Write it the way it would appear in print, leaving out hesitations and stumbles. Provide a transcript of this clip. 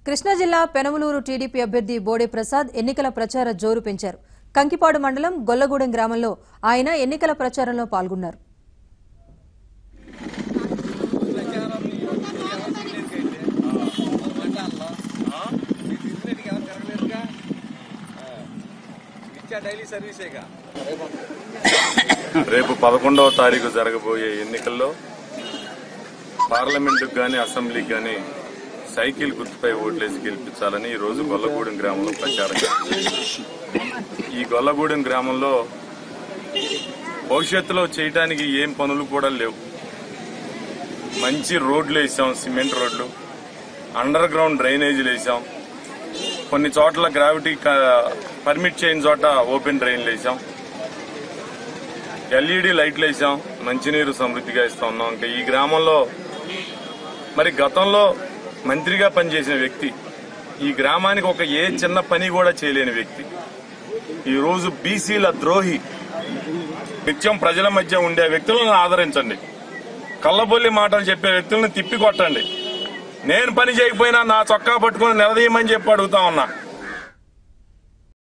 కృష్ణా జిల్లా పెనమలూరు టీడీపీ అభ్యర్థి బోడే ప్రసాద్ ఎన్నికల ప్రచార జోరు పెంచారు. కంకిపాడు మండలం గొల్లగూడెం గ్రామంలో ఆయన ఎన్నికల ప్రచారంలో పాల్గొన్నారు. రేపు 11వ తారీఖు జరగబోయే ఎన్నికల్లో పార్లమెంటుకు గాని అసెంబ్లీకి గాని సైకిల్ గుర్తుపై ఓట్లేసి గెలిపించాలని ఈ రోజు గొల్లగూడెం గ్రామంలో ప్రచారం. ఈ గొల్లగూడెం గ్రామంలో భవిష్యత్తులో చేయడానికి ఏం పనులు కూడా లేవు. మంచి రోడ్లు వేసాం, సిమెంట్ రోడ్లు, అండర్ గ్రౌండ్ డ్రైనేజీలు వేసాం, కొన్ని చోట్ల గ్రావిటీ పర్మిట్ చేయని చోట ఓపెన్ డ్రైన్లు వేసాం, ఎల్ఈడి లైట్లు వేసాం, మంచినీరు సమృద్ధిగా ఇస్తా ఉన్నాం. ఇంకా ఈ గ్రామంలో మరి గతంలో మంత్రిగా పనిచేసిన వ్యక్తి, ఈ గ్రామానికి ఒక ఏ చిన్న పని కూడా చేయలేని వ్యక్తి, ఈ రోజు బీసీల ద్రోహి, నిత్యం ప్రజల మధ్య ఉండే వ్యక్తులను ఆదరించండి, కళ్ళబొల్లి మాటలు చెప్పే వ్యక్తులను తిప్పికొట్టండి. నేను పని చేయకపోయినా నా చొక్కా పట్టుకుని నిలదీయమని చెప్పి అడుగుతా ఉన్నా.